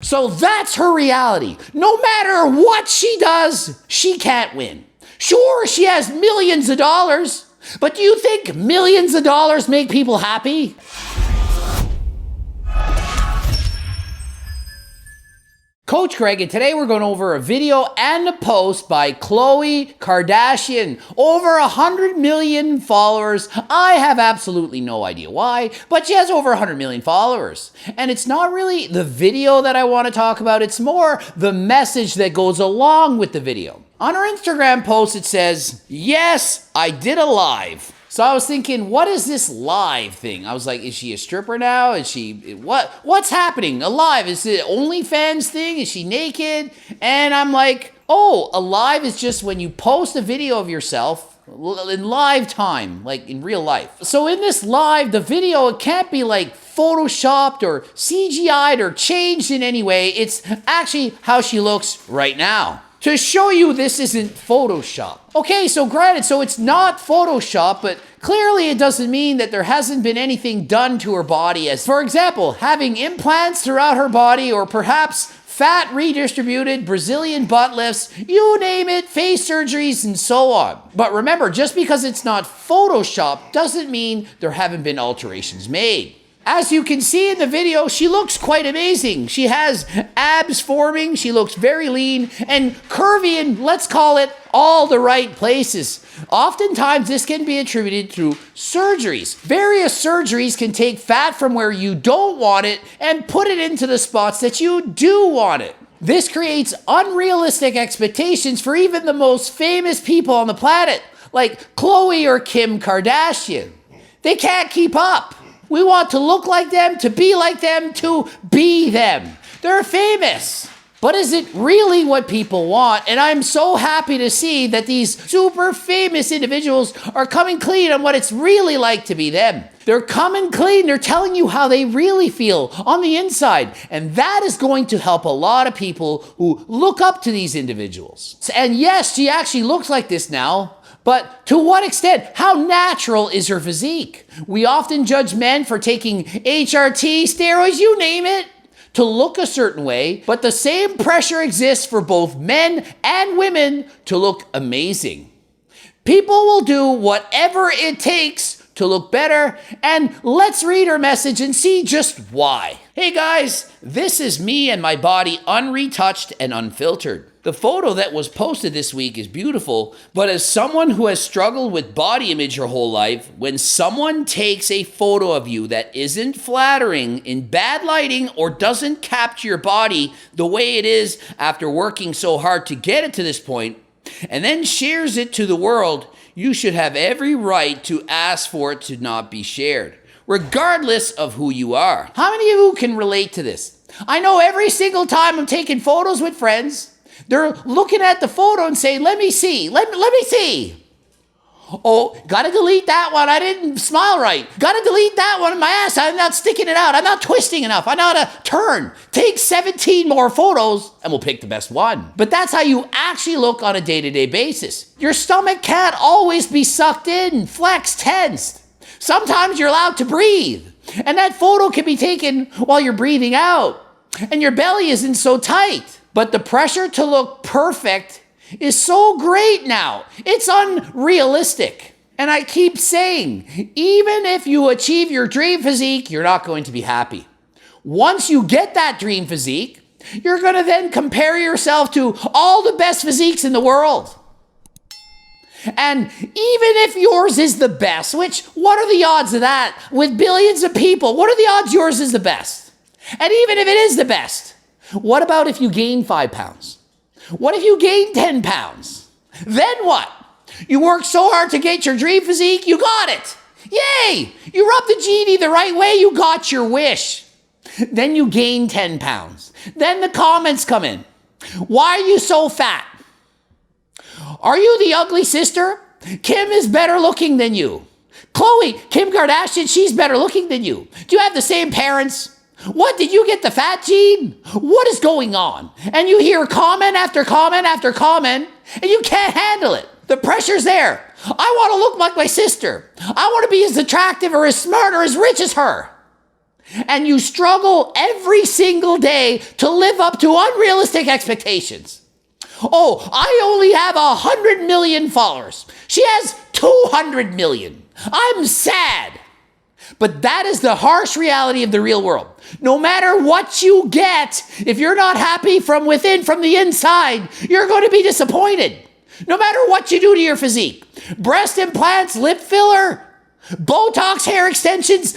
So that's her reality. No matter what she does, she can't win. Sure, she has millions of dollars, but do you think millions of dollars make people happy? Coach Greg, and today we're going over a video and a post by Khloe Kardashian. Over 100 million followers. I have absolutely no idea why, but she has over 100 million followers. And it's not really the video that I want to talk about, it's more the message that goes along with the video. On her Instagram post, it says, "Yes, I did a live." So I was thinking, what is this live thing? I was like, is she a stripper now? Is she, what's happening? A live, is it OnlyFans thing? Is she naked? And I'm like, oh, a live is just when you post a video of yourself in live time, like in real life. So in this live, the video, it can't be like photoshopped or CGI'd or changed in any way. It's actually how she looks right now. To show you this isn't Photoshop. Okay, so granted, so it's not Photoshop, but clearly it doesn't mean that there hasn't been anything done to her body, as for example, having implants throughout her body, or perhaps fat redistributed, Brazilian butt lifts, you name it, face surgeries, and so on. But remember, just because it's not Photoshop doesn't mean there haven't been alterations made. As you can see in the video, she looks quite amazing. She has abs forming, she looks very lean and curvy in, let's call it, all the right places. Oftentimes, this can be attributed to surgeries. Various surgeries can take fat from where you don't want it and put it into the spots that you do want it. This creates unrealistic expectations for even the most famous people on the planet, like Khloe or Kim Kardashian. They can't keep up. We want to look like them, to be like them, to be them. They're famous. But is it really what people want? And I'm so happy to see that these super famous individuals are coming clean on what it's really like to be them. They're coming clean. They're telling you how they really feel on the inside. And that is going to help a lot of people who look up to these individuals. And yes, she actually looks like this now. But to what extent? How natural is her physique? We often judge men for taking HRT, steroids, you name it, to look a certain way, but the same pressure exists for both men and women to look amazing. People will do whatever it takes to look better, and let's read her message and see just why. Hey guys, this is me and my body unretouched and unfiltered. The photo that was posted this week is beautiful, but as someone who has struggled with body image her whole life, when someone takes a photo of you that isn't flattering, in bad lighting, or doesn't capture your body the way it is after working so hard to get it to this point, and then shares it to the world, you should have every right to ask for it to not be shared, regardless of who you are. How many of you can relate to this? I know every single time I'm taking photos with friends, they're looking at the photo and saying, let me see, let me see. Oh, gotta delete that one, I didn't smile right. Gotta delete that one in my ass, I'm not sticking it out, I'm not twisting enough, I know how to turn. Take 17 more photos and we'll pick the best one. But that's how you actually look on a day-to-day basis. Your stomach can't always be sucked in, flexed, tensed. Sometimes you're allowed to breathe. And that photo can be taken while you're breathing out. And your belly isn't so tight. But the pressure to look perfect is so great now. It's unrealistic. And I keep saying, even if you achieve your dream physique, you're not going to be happy. Once you get that dream physique, you're going to then compare yourself to all the best physiques in the world. And even if yours is the best, which, what are the odds of that? With billions of people, what are the odds yours is the best? And even if it is the best, what about if you gain 5 pounds? What if you gain 10 pounds? Then what? You worked so hard to get your dream physique, you got it. Yay! You rubbed the genie the right way, you got your wish. Then you gain 10 pounds. Then the comments come in. Why are you so fat? Are you the ugly sister? Kim is better looking than you. Khloe, Kim Kardashian, she's better looking than you. Do you have the same parents? What, did you get the fat gene? What is going on? And you hear comment after comment after comment, and you can't handle it. The pressure's there. I want to look like my sister. I want to be as attractive or as smart or as rich as her. and you struggle every single day to live up to unrealistic expectations. Oh, I only have 100 million followers. She has 200 million. I'm sad. But that is the harsh reality of the real world. No matter what you get, if you're not happy from within, from the inside, you're going to be disappointed. No matter what you do to your physique. Breast implants, lip filler, Botox hair extensions,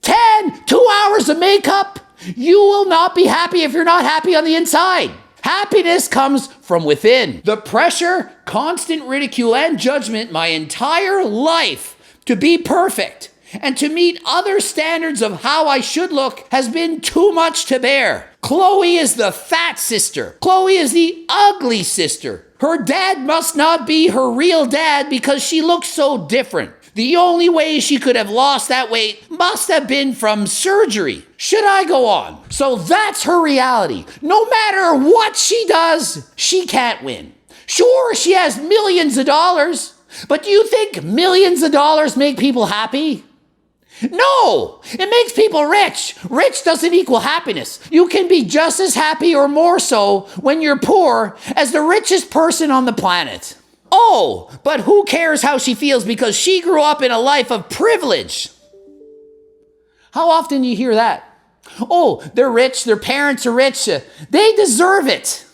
2 hours of makeup. You will not be happy if you're not happy on the inside. Happiness comes from within. The pressure, constant ridicule, and judgment my entire life to be perfect and to meet other standards of how I should look has been too much to bear. Khloe is the fat sister. Khloe is the ugly sister. Her dad must not be her real dad because she looks so different. The only way she could have lost that weight must have been from surgery. Should I go on? So that's her reality. No matter what she does, she can't win. Sure, she has millions of dollars, but do you think millions of dollars make people happy? No, it makes people rich. Rich doesn't equal happiness. You can be just as happy or more so when you're poor as the richest person on the planet. Oh, but who cares how she feels because she grew up in a life of privilege? How often do you hear that? Oh, they're rich, their parents are rich, they deserve it.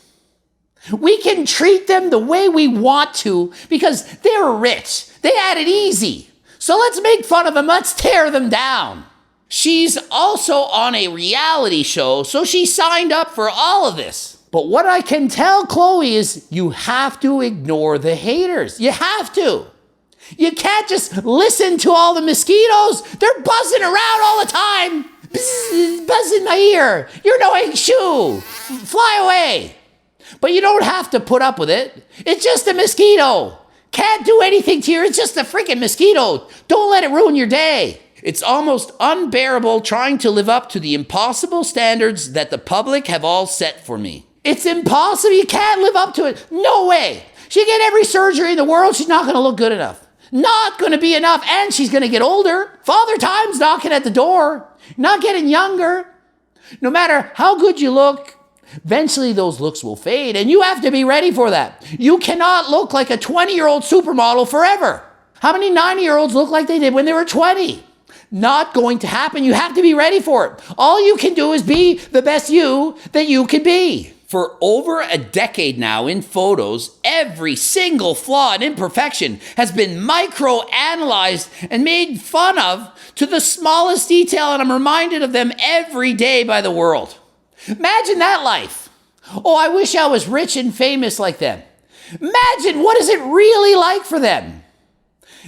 We can treat them the way we want to because they're rich. They had it easy. So let's make fun of them, let's tear them down. She's also on a reality show, so she signed up for all of this. But what I can tell Khloe is you have to ignore the haters. You have to. You can't just listen to all the mosquitoes. They're buzzing around all the time. Bzz, buzz in my ear. You're annoying shoo. Fly away. But you don't have to put up with it. It's just a mosquito. Can't do anything to you. It's just a freaking mosquito. Don't let it ruin your day. It's almost unbearable trying to live up to the impossible standards that the public have all set for me. It's impossible. You can't live up to it. No way. She get every surgery in the world. She's not going to look good enough. Not going to be enough. And she's going to get older. Father Time's knocking at the door. Not getting younger. No matter how good you look, eventually those looks will fade. And you have to be ready for that. You cannot look like a 20-year-old supermodel forever. How many 90-year-olds look like they did when they were 20? Not going to happen. You have to be ready for it. All you can do is be the best you that you can be. For over a decade now in photos, every single flaw and imperfection has been micro-analyzed and made fun of to the smallest detail, and I'm reminded of them every day by the world. Imagine that life. Oh, I wish I was rich and famous like them. Imagine what is it really like for them.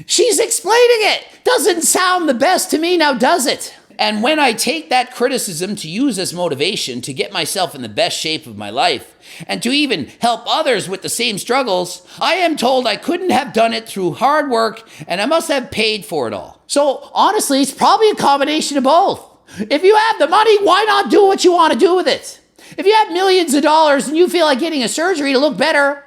She's explaining it. Doesn't sound the best to me now, does it? And when I take that criticism to use as motivation to get myself in the best shape of my life and to even help others with the same struggles, I am told I couldn't have done it through hard work and I must have paid for it all. So honestly, it's probably a combination of both. If you have the money, why not do what you want to do with it? If you have millions of dollars and you feel like getting a surgery to look better,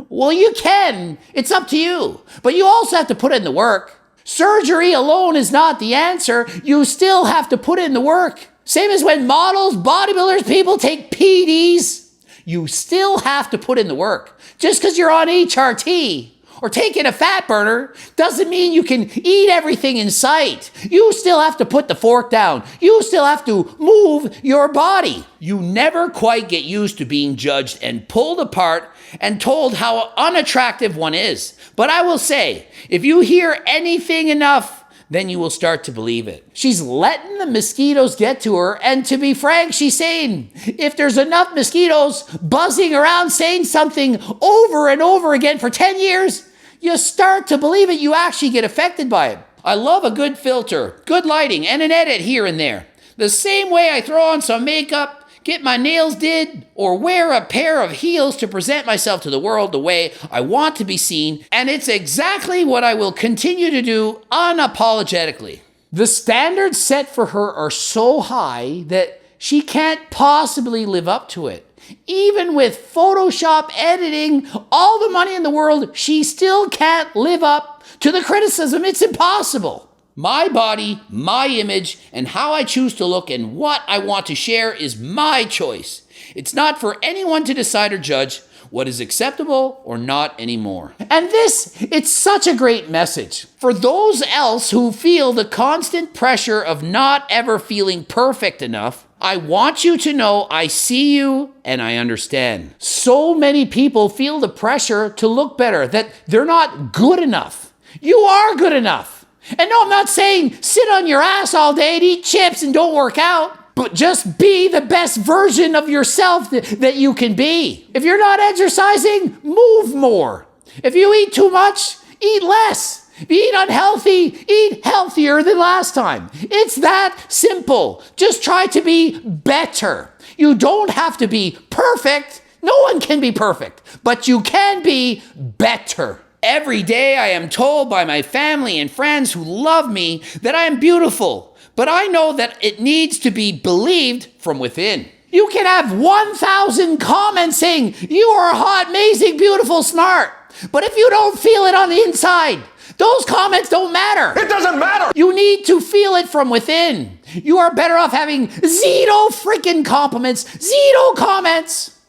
well, you can. It's up to you. But you also have to put in the work. Surgery alone is not the answer. You still have to put in the work. Same as when models, bodybuilders, people take PEDs. You still have to put in the work. Just because you're on HRT or taking a fat burner doesn't mean you can eat everything in sight. You still have to put the fork down. You still have to move your body. You never quite get used to being judged and pulled apart and told how unattractive one is. But I will say, if you hear anything enough, then you will start to believe it. She's letting the mosquitoes get to her, and to be frank, she's saying, if there's enough mosquitoes buzzing around saying something over and over again for 10 years, you start to believe it, you actually get affected by it. I love a good filter, good lighting, and an edit here and there. The same way I throw on some makeup, get my nails did, or wear a pair of heels to present myself to the world the way I want to be seen, and it's exactly what I will continue to do unapologetically. The standards set for her are so high that she can't possibly live up to it. Even with Photoshop editing, all the money in the world, she still can't live up to the criticism. It's impossible. My body, my image, and how I choose to look and what I want to share is my choice. It's not for anyone to decide or judge what is acceptable or not anymore. And it's such a great message. For those else who feel the constant pressure of not ever feeling perfect enough, I want you to know I see you and I understand. So many people feel the pressure to look better, that they're not good enough. You are good enough. And no, I'm not saying sit on your ass all day and eat chips and don't work out. But just be the best version of yourself that you can be. If you're not exercising, move more. If you eat too much, eat less. If you eat unhealthy, eat healthier than last time. It's that simple. Just try to be better. You don't have to be perfect. No one can be perfect, but you can be better. Every day I am told by my family and friends who love me that I am beautiful. But I know that it needs to be believed from within. You can have 1,000 comments saying, you are hot, amazing, beautiful, smart. But if you don't feel it on the inside, those comments don't matter. It doesn't matter. You need to feel it from within. You are better off having zero freaking compliments, zero comments,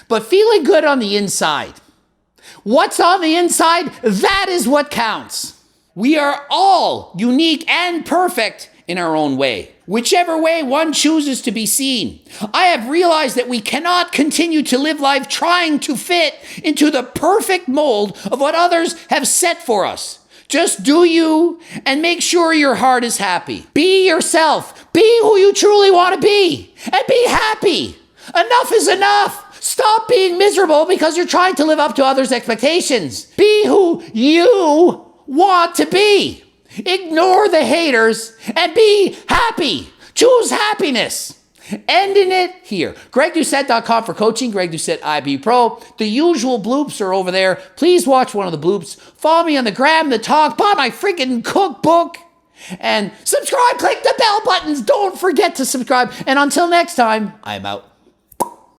but feeling good on the inside. What's on the inside, that is what counts. We are all unique and perfect in our own way, whichever way one chooses to be seen. I have realized that we cannot continue to live life trying to fit into the perfect mold of what others have set for us. Just do you and make sure your heart is happy. Be yourself. Be who you truly want to be and be happy. Enough is enough. Stop being miserable because you're trying to live up to others' expectations. Be who you want to be. Ignore the haters and be happy. Choose happiness. Ending it here. GregDoucette.com for coaching. Greg Doucette IB Pro. The usual bloops are over there. Please watch one of the bloops. Follow me on the gram, the talk. Buy my freaking cookbook. And subscribe. Click the bell buttons. Don't forget to subscribe. And until next time, I'm out.